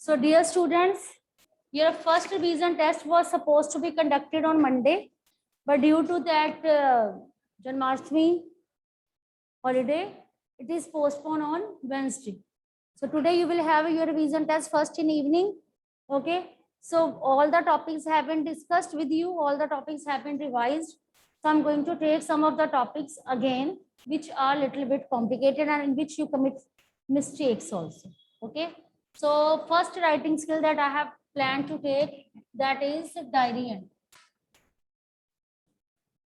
So dear students, your first revision test was supposed to be conducted on Monday, but due to that Janmashtami holiday, it is postponed on Wednesday. So today you will have your revision test first in evening. Okay. So all the topics have been discussed with you. All the topics have been revised. So I'm going to take some of the topics again, which are a little bit complicated and in which you commit mistakes also. Okay. So first writing skill that I have planned to take, that is diary entry.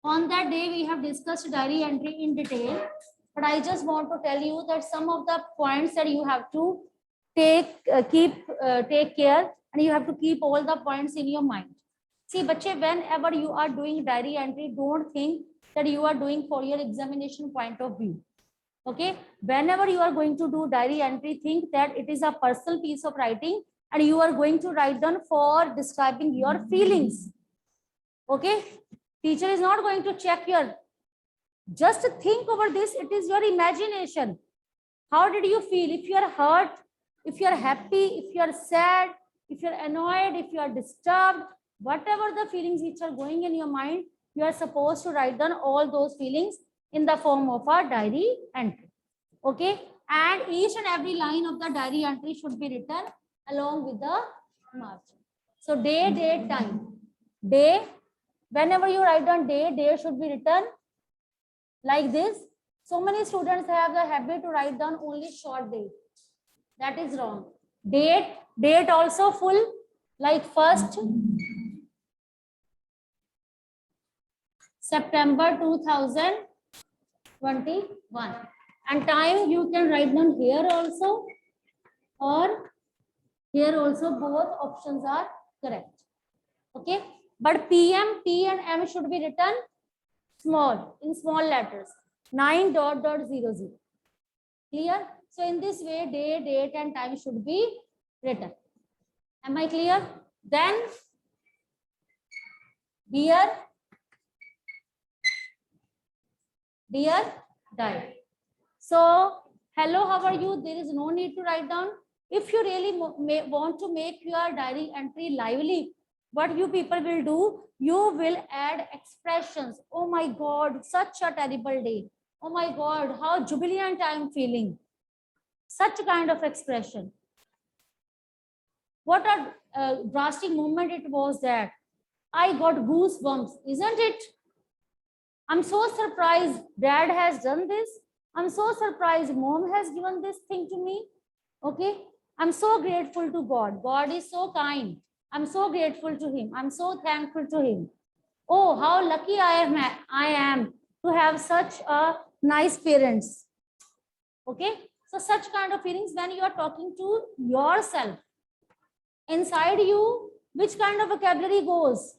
On that day, we have discussed diary entry in detail, but I just want to tell you that some of the points that you have to take care, and you have to keep all the points in your mind. See, bache, whenever you are doing diary entry, don't think that you are doing for your examination point of view. Okay, whenever you are going to do diary entry, think that it is a personal piece of writing and you are going to write down for describing your feelings. Okay, teacher is not going to check your, just think over this, it is your imagination. How did you feel? If you are hurt, if you are happy, if you are sad, if you are annoyed, if you are disturbed, whatever the feelings which are going in your mind, you are supposed to write down all those feelings in the form of a diary entry. Okay, and each and every line of the diary entry should be written along with the margin. So day, date, time. Day, whenever you write down day, day should be written like this. So many students have the habit to write down only short date. That is wrong. Date, date also full, like 1st September 2021. And time you can write down here also or here also, both options are correct. Okay, but PM, P and M should be written small, in small letters, 9.00. Clear? So in this way, day, date and time should be written. Am I clear? Then dear diary. So hello, how are you? There is no need to write down. If you really want to make your diary entry lively, what you people will do, you will add expressions. Oh my God, such a terrible day. Oh my God, how jubilant I am feeling. Such kind of expression. What a drastic moment it was that. I got goosebumps, isn't it? I'm so surprised dad has done this. I'm so surprised mom has given this thing to me. Okay. I'm so grateful to God. God is so kind. I'm so grateful to him. I'm so thankful to him. Oh, how lucky I am to have such a nice parents. Okay. So such kind of feelings when you are talking to yourself. Inside you, which kind of vocabulary goes?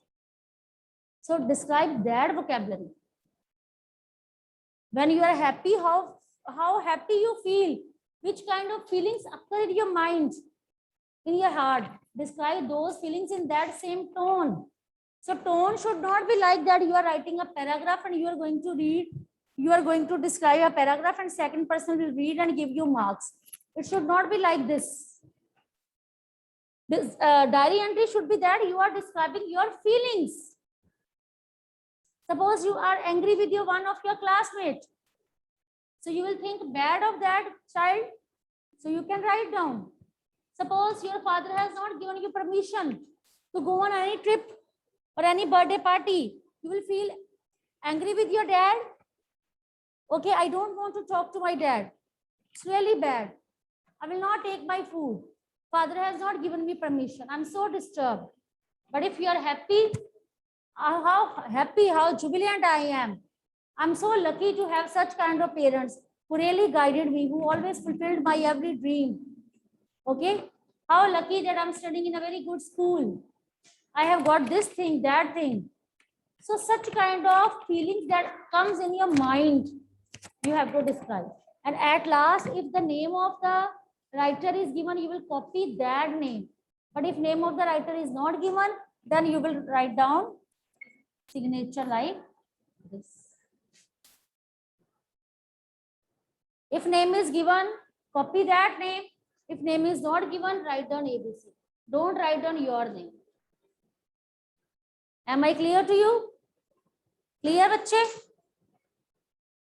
So describe that vocabulary. When you are happy, how happy you feel, which kind of feelings occur in your mind, in your heart. Describe those feelings in that same tone. So tone should not be like that you are writing a paragraph and you are going to read, you are going to describe a paragraph and second person will read and give you marks. It should not be like this. This diary entry should be that you are describing your feelings. Suppose you are angry with one of your classmates. So you will think bad of that child. So you can write down. Suppose your father has not given you permission to go on any trip or any birthday party. You will feel angry with your dad. Okay, I don't want to talk to my dad. It's really bad. I will not take my food. Father has not given me permission. I'm so disturbed. But if you are happy, how happy, how jubilant I am. I'm so lucky to have such kind of parents who really guided me, who always fulfilled my every dream. Okay. How lucky that I'm studying in a very good school. I have got this thing, that thing. So such kind of feelings that comes in your mind, you have to describe. And at last, if the name of the writer is given, you will copy that name. But if name of the writer is not given, then you will write down signature like this. If name is given, copy that name. If name is not given, write down ABC. Don't write down your name. Am I clear to you? Clear, bachche?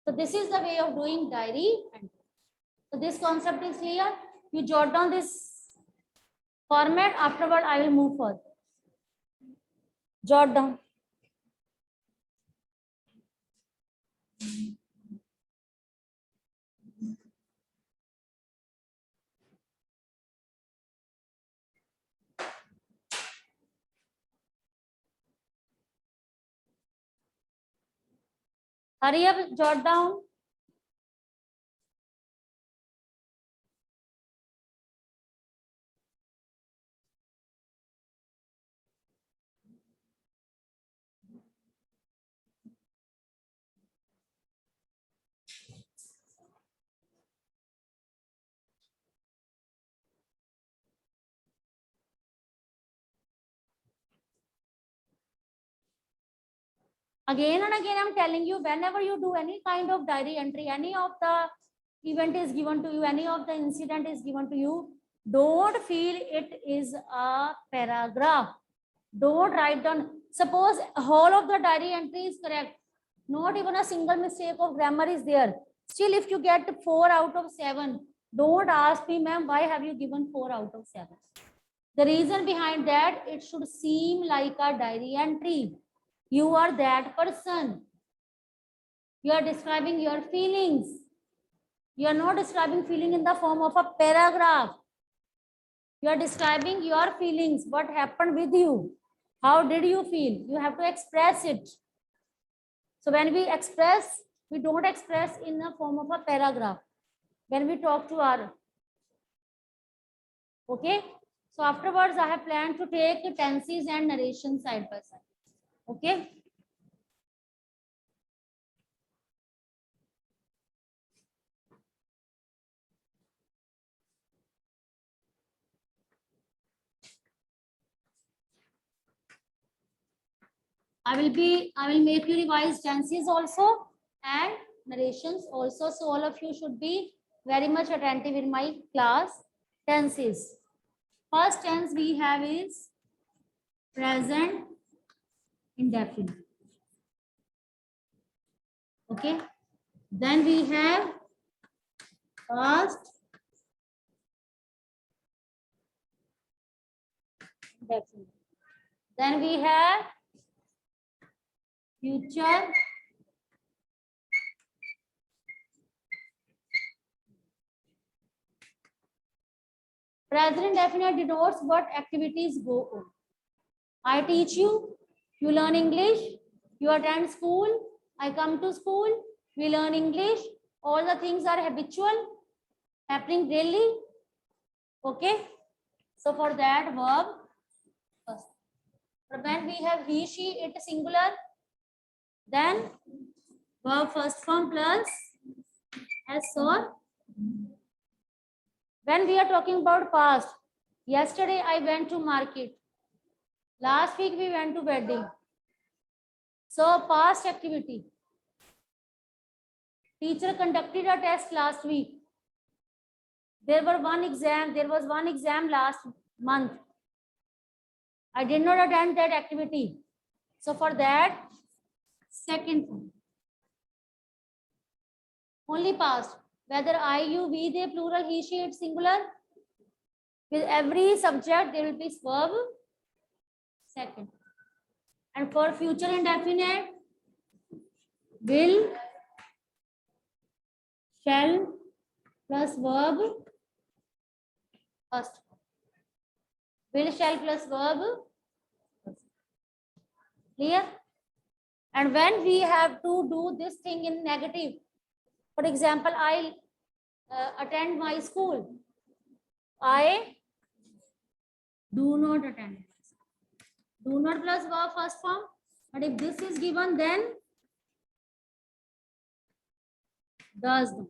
So this is the way of doing diary entry. So this concept is clear. You jot down this format. Afterward, I will move further. Jot down. Hurry up, jot down. Again and again, I'm telling you, whenever you do any kind of diary entry, any of the event is given to you, any of the incident is given to you, don't feel it is a paragraph. Don't write down. Suppose whole of the diary entry is correct. Not even a single mistake of grammar is there. Still, if you get 4 out of 7, don't ask me, ma'am, why have you given 4 out of 7? The reason behind that, it should seem like a diary entry. You are that person. You are describing your feelings. You are not describing feeling in the form of a paragraph. You are describing your feelings, what happened with you. How did you feel? You have to express it. So when we express, we don't express in the form of a paragraph. When we talk to our, okay? So afterwards, I have planned to take tenses and narration side by side. Okay? I will make you revise tenses also and narrations also. So all of you should be very much attentive in my class. Tenses. First tense we have is present indefinite. Okay. Then we have past indefinite. Then we have future present indefinite denotes what activities go on. I teach you, you learn English, you attend school, I come to school, we learn English, all the things are habitual, happening daily. Okay, so for that verb first. But when we have he, she, it singular, then verb first form plus s or. When we are talking about past, yesterday I went to market. Last week we went to wedding. So past activity. Teacher conducted a test last week. There was one exam last month. I did not attend that activity. So for that, second form. Only past. Whether I, you, we, they, plural, he, she, it, singular. With every subject, there will be verb second. And for future indefinite, will, shall plus verb first. Will, shall plus verb. Clear? And when we have to do this thing in negative, for example, I attend my school. I do not attend. Do not plus verb first form. But if this is given, then does not.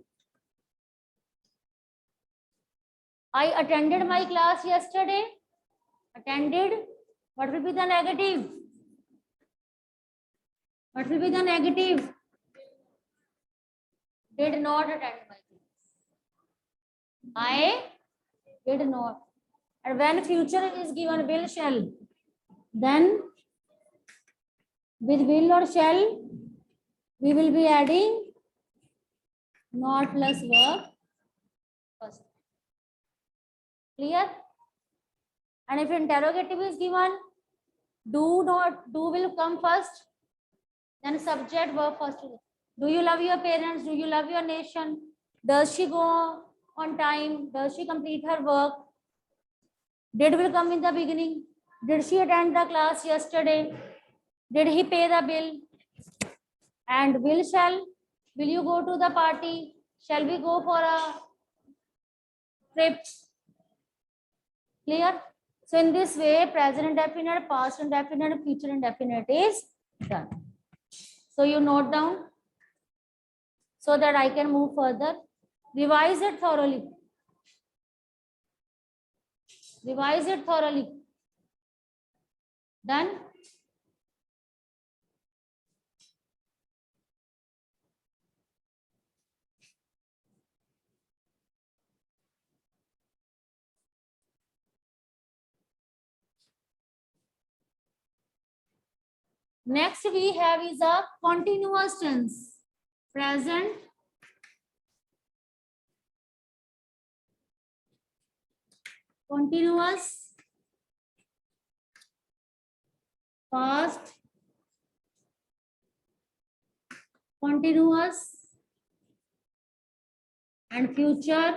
I attended my class yesterday. Attended. What will be the negative? What will be the negative? Did not attend my class. I did not. And when future is given will, shall, then with will or shall, we will be adding not plus verb first. Clear? And if interrogative is given, do will come first, then subject verb first. Do you love your parents? Do you love your nation? Does she go on time? Does she complete her work? Did will come in the beginning. Did she attend the class yesterday? Did he pay the bill? And will, shall, will you go to the party? Shall we go for a trip? Clear? So in this way, present indefinite, past indefinite, future indefinite is done. So you note down so that I can move further. Revise it thoroughly. Revise it thoroughly. Done? Next we have is a continuous tense. Present, continuous, past, continuous, and future.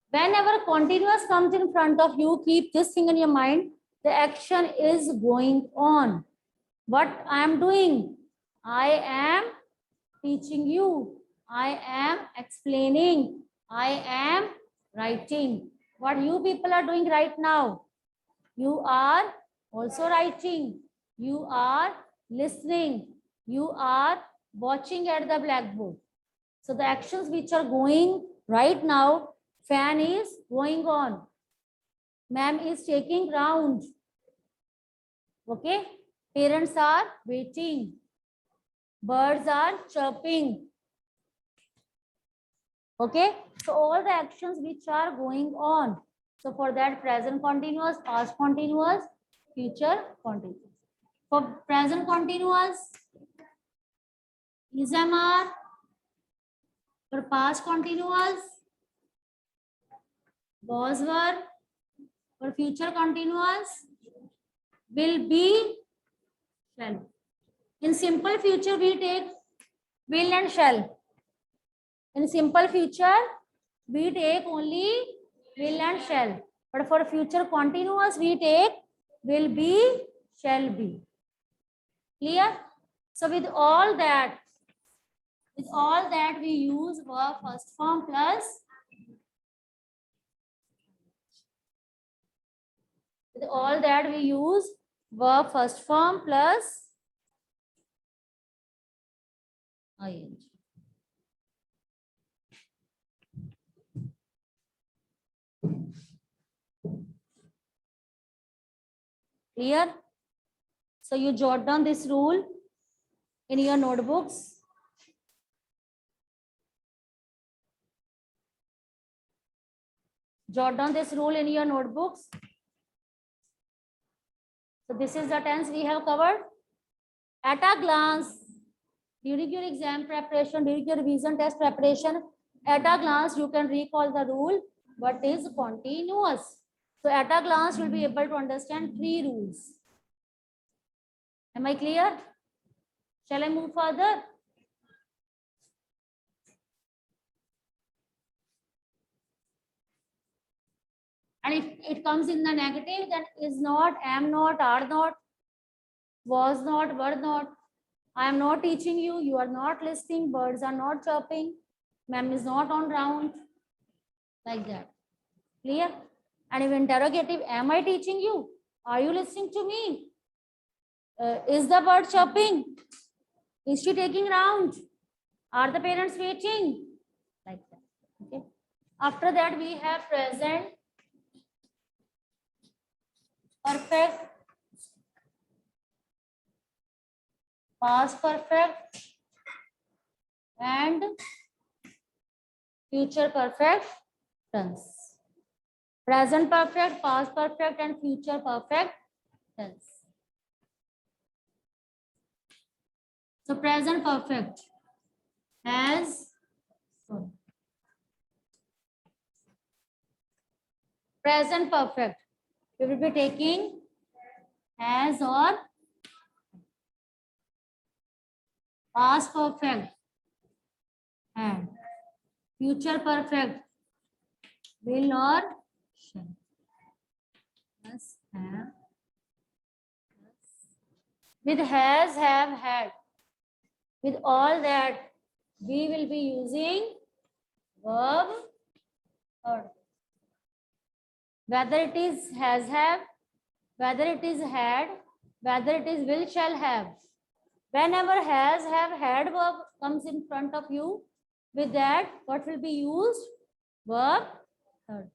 Whenever continuous comes in front of you, keep this thing in your mind. The action is going on. What I am doing? I am teaching you. I am explaining. I am writing. What you people are doing right now? You are also writing. You are listening. You are watching at the blackboard. So the actions which are going right now, fan is going on. Ma'am is taking round. Okay. Parents are waiting. Birds are chirping. Okay. So all the actions which are going on. So for that, present continuous, past continuous, future continuous. For present continuous, is MR. For past continuous, was were. For future continuous, will be, shall. In simple future, we take will and shall. In simple future, we take only will and shall. But for future continuous, we take will be, shall be. Clear? So with all that we use verb first form plus. With all that we use verb first form plus ing. Clear? So you jot down this rule in your notebooks. Jot down this rule in your notebooks. So this is the tense we have covered. At a glance, during your exam preparation, during your revision test preparation, at a glance, you can recall the rule, what is continuous. So at a glance, you'll be able to understand 3 rules. Am I clear? Shall I move further? And if it comes in the negative, then is not, am not, are not, was not, were not. I am not teaching you. You are not listening. Birds are not chirping. Ma'am is not on round. Like that. Clear? And if interrogative, am I teaching you? Are you listening to me? Is the bird chirping? Is she taking round? Are the parents waiting? Like that. Okay. After that, we have present perfect, past perfect, and future perfect tense. Present perfect, past perfect, and future perfect tense. So present perfect has, present perfect, we will be taking has or past perfect and future perfect will or shall. Yes, have. With has, have, had. With all that, we will be using verb or whether it is has, have, whether it is had, whether it is will, shall, have. Whenever has, have, had verb comes in front of you, with that, what will be used? Verb third.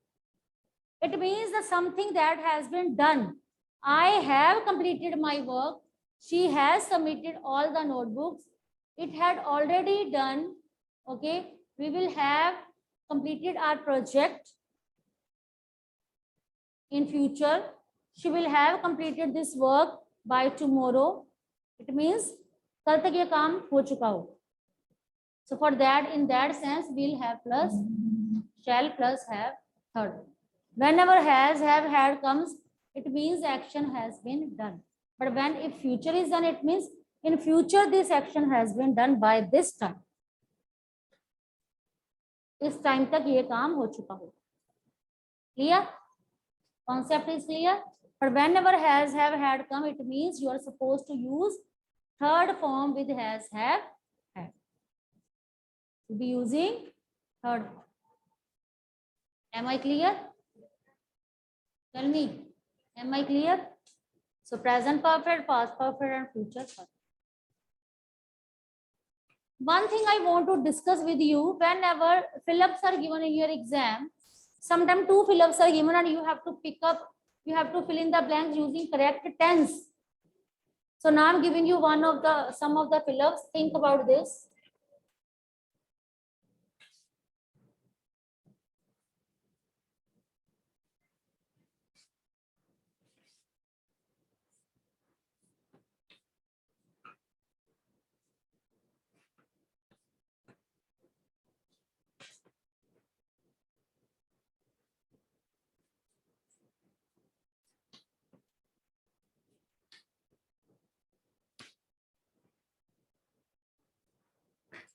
It means that something that has been done. I have completed my work. She has submitted all the notebooks. It had already done. Okay, we will have completed our project in future. She will have completed this work by tomorrow. It means कल तक ये काम हो चुका हो. So for that, in that sense, we'll have plus shall plus have third. Whenever has, have, had comes, it means action has been done. But when if future is done, it means in future this action has been done by this time. इस time तक ये काम हो चुका हो. Clear? Concept is clear? But whenever has, have, had come, it means you are supposed to use third form with has, have, had. To be using third form. Am I clear? Tell me, am I clear? So present perfect, past perfect, and future perfect. One thing I want to discuss with you, whenever fill-ups are given in your exam, sometimes two fill-ups are given and you have to pick up, you have to fill in the blanks using correct tense. So now I'm giving you some of the fill-ups. Think about this.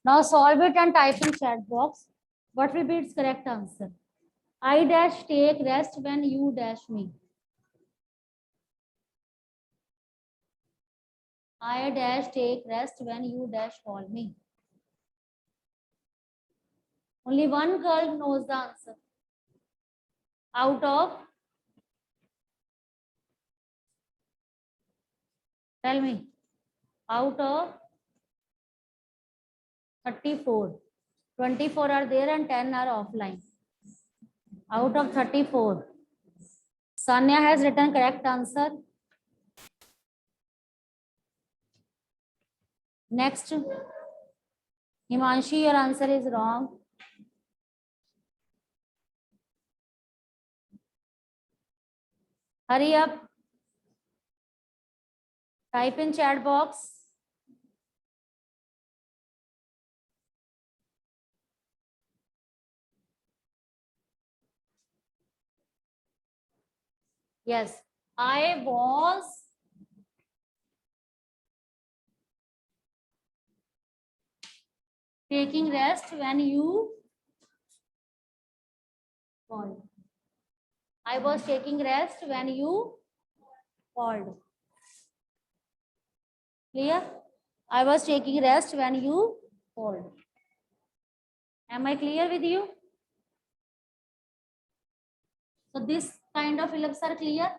Now solve it and type in chat box. What will be its correct answer? I dash take rest when you dash me. I dash take rest when you dash call me. Only one girl knows the answer. Out of, tell me, out of 34, 24 are there and 10 are offline. Out of 34, Sanya has written correct answer. Next, Himanshi, your answer is wrong. Hurry up. Type in chat box. Yes, I was taking rest when you called. I was taking rest when you called. Clear? I was taking rest when you called. Am I clear with you? So this kind of fill-ups are clear.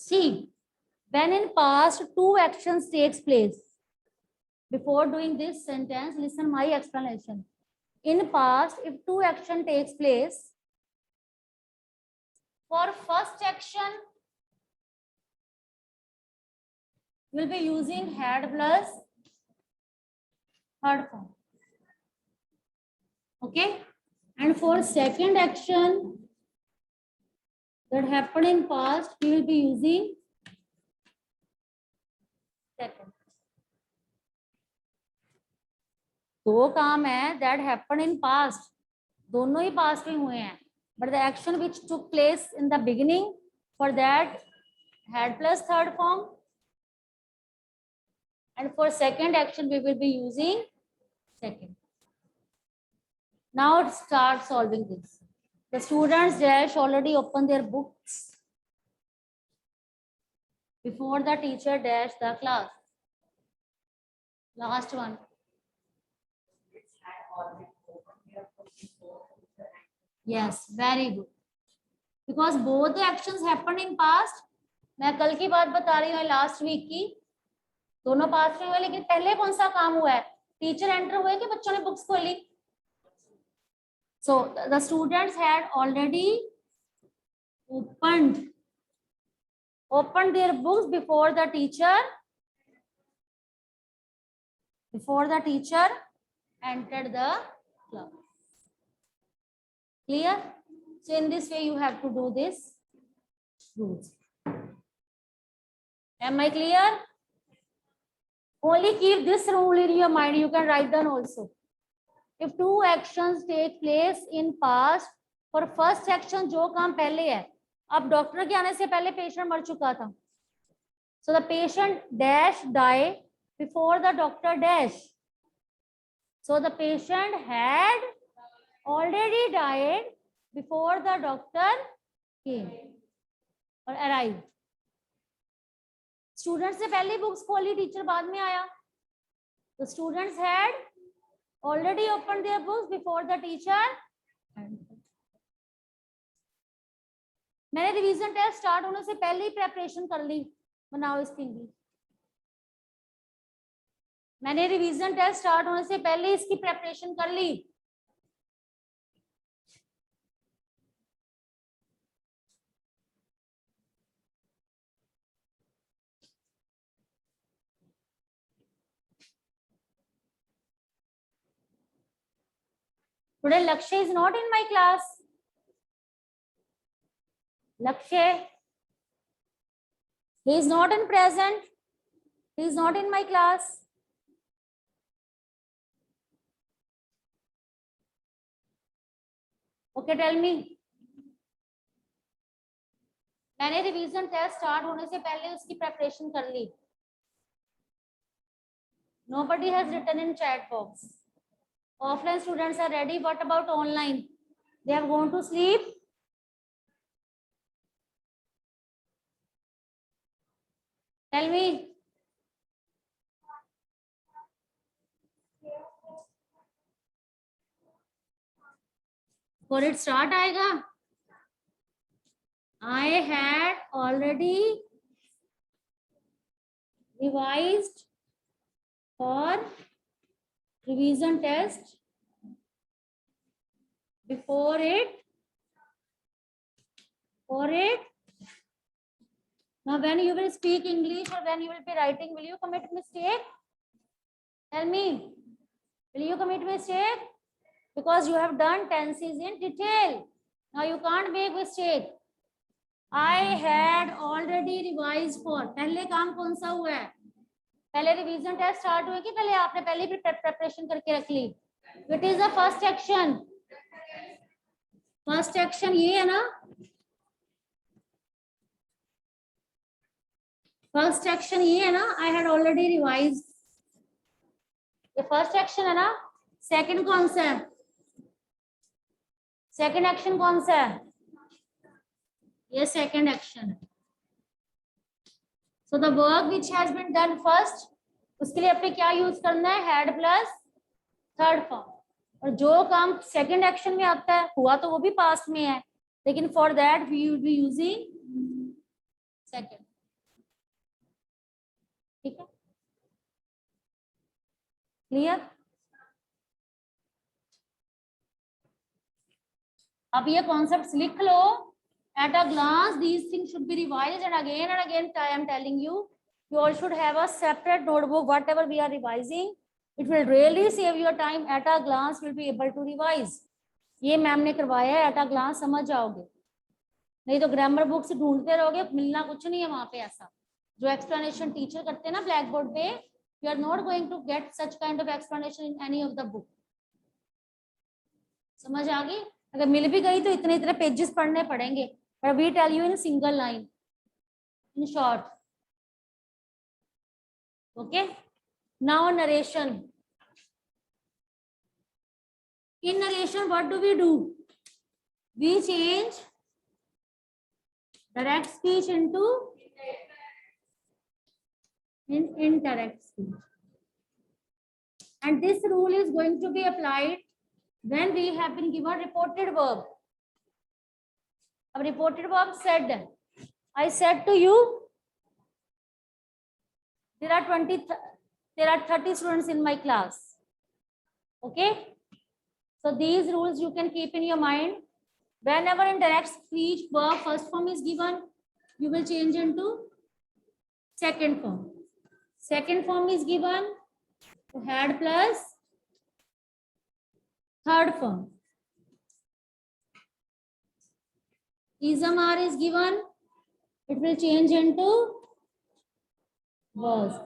See, when in past two actions takes place. Before doing this sentence, listen my explanation. In past, if two action takes place, for first action, we'll be using had plus third form. Okay? And for second action that happened in past, we will be using second. दो काम है that happened in past, दोनों ही past में हुए हैं, but the action which took place in the beginning, for that had plus third form, and for second action we will be using second. Now start solving this. The students dash already opened their books before the teacher dash the class. Last one. Yes, very good. Because both the actions happened in past. मैं कल की बात बता रही हूँ, last week की, दोनों past में हुए, लेकिन पहले कौन सा काम हुआ है? टीचर एंटर हुए कि बच्चों ने बुक्स खोली? So the students had already opened their books before the teacher entered the class. Clear? So in this way you have to do this rules. Am I clear? Only keep this rule in your mind. You can write down also. If two actions take place in past, for first action जो काम पहले है, अब doctor के आने से पहले patient मर चुका था, so the patient dash die before the doctor dash, so the patient had already died before the doctor came or arrived. Students से पहले बुक्स खोली, टीचर बाद में आया. The students had already opened their books before the teacher. मैंने revision test start होने से पहले ही प्रेपरेशन कर ली. बनाओ इसकी इंग्लिश. मैंने रिवीजन टेस्ट स्टार्ट होने से पहले इसकी प्रेपरेशन कर ली. Today Lakshay is not in my class. Lakshay, he is not in present. He is not in my class. Okay, tell me. मैंने रिवीजन टेस्ट स्टार्ट होने से पहले उसकी प्रेपरेशन कर ली. Nobody has written in chat box. Offline students are ready. What about online? They have gone to sleep. Tell me. For it start आएगा. I had already revised for revision test before it. Now when you will speak English or when you will be writing, will you commit mistake? Tell me, will you commit mistake? Because you have done tenses in detail. Now you can't make mistake. I had already revised for. पहले काम कौन सा हुआ है? पहले revision test start हुए कि पहले आपने पहले भी प्रेपरेशन करके रख ली? It is the first action. First action ये है ना? फर्स्ट एक्शन ये है ना? I had already revised. ये फर्स्ट एक्शन है ना? सेकंड कौन सा है? सेकंड एक्शन कौन सा है? ये सेकंड एक्शन है. So the work which has been done first, उसके लिए अपने क्या यूज करना है? had plus third form. और जो काम सेकंड एक्शन में आता है, हुआ तो वो भी पास्ट में है, लेकिन for that we will be using second. ठीक है, क्लियर। अब ये कॉन्सेप्ट्स लिख लो at a glance. These things should be revised, and again I am telling you, you all should have a separate notebook. Whatever we are revising, it will really save your time. At a glance will be able to revise. ये ma'am ने करवाया है, at a glance समझ जाओगे, नहीं तो grammar book से ढूंढते रहोगे, मिलना कुछ नहीं है वहां पे। ऐसा जो एक्सप्लेनेशन टीचर करते हैं ना ब्लैक बोर्ड पे, you are not going to get such kind of explanation in any of the book. समझ आ गई? अगर मिल भी गई तो इतने इतने पेजेस पढ़ने पड़ेंगे, but we tell you in a single line, in short. Okay, now narration. In narration, what do? We change direct speech into indirect speech, and this rule is going to be applied when we have been given reported verb. A reported verb said, I said to you, there are 30 students in my class. Okay, so these rules you can keep in your mind. Whenever in direct speech verb first form is given, you will change into second form. Second form is given, so had plus third form. Ism R is given, it will change into was.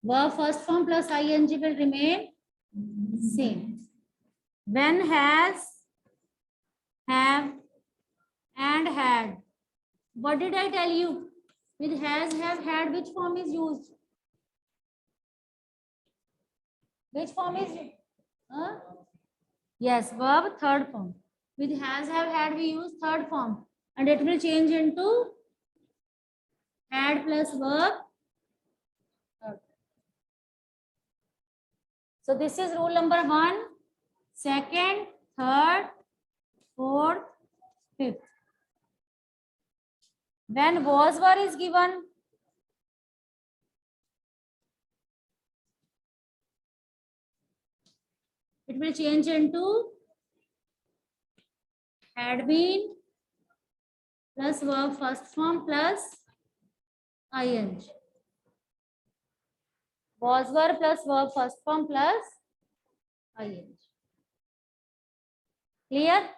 Verb first form plus ing will remain same. When has, have, and had. What did I tell you? With has, have, had, which form is used? Which form is? Yes, verb third form. With has, have, had, we use third form, and it will change into had plus verb. So this is rule number 1, second, third, fourth, fifth. When was were is given, it will change into had been plus verb first form plus ing. Was were plus verb first form plus ing. Clear?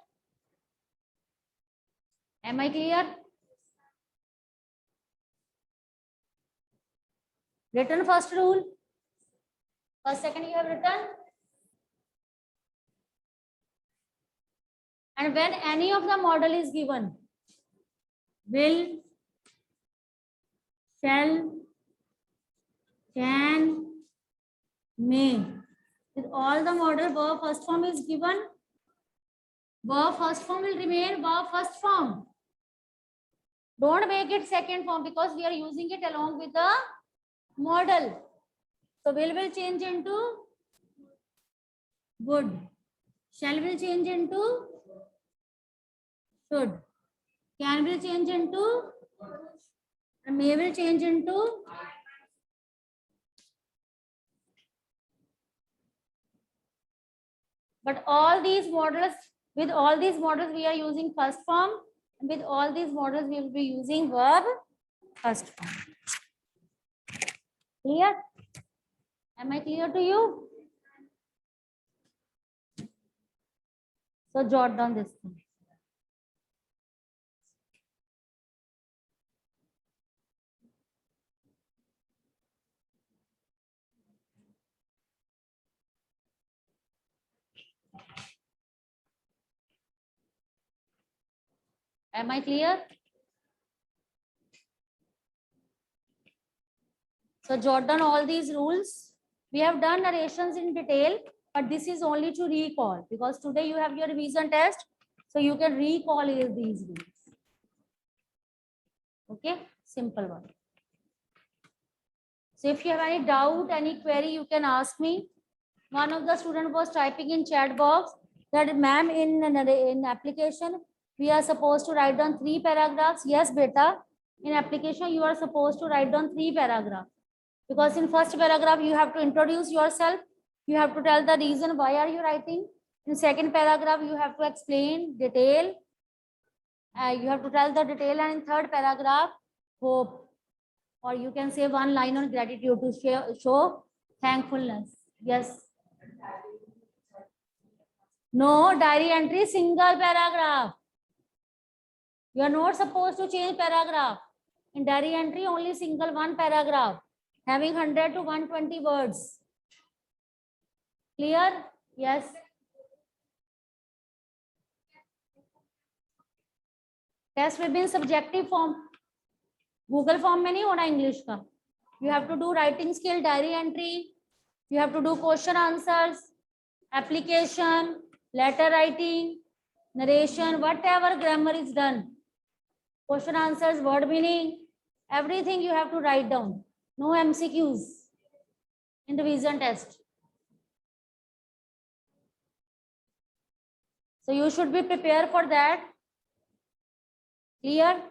Am I clear? Written first rule. First, second you have written. And when any of the model is given, will, shall, can, may. With all the model, verb first form is given. Verb first form will remain verb first form. Don't make it second form because we are using it along with the model. So will change into would. Shall will change into should. Can will change into, and may will change into. But all these models, with all these models we are using first form, and with all these models we will be using verb first form. Clear? Am I clear to you? So jot down this thing. Am I clear? So jot down all these rules. We have done narrations in detail, but this is only to recall because today you have your revision test, so you can recall these rules. Okay, simple one. So if you have any doubt, any query, you can ask me. One of the student was typing in chat box that ma'am in application we are supposed to write down 3 paragraphs. Yes, beta. In application, you are supposed to write down 3 paragraphs. Because in first paragraph, you have to introduce yourself. You have to tell the reason why are you writing. In second paragraph, you have to explain detail. You have to tell the detail. And in third paragraph, hope. Or you can say one line on gratitude to show thankfulness. Yes. No, diary entry, single paragraph. You are not supposed to change paragraph. In diary entry, only single one paragraph, having 100 to 120 words. Clear? Yes. Test will be in subjective form. Google form में नहीं होना English का. You have to do writing skill, diary entry. You have to do question answers, application, letter writing, narration, whatever grammar is done. Question answers, word meaning, everything you have to write down. No MCQs in the revision test. So you should be prepared for that. Clear?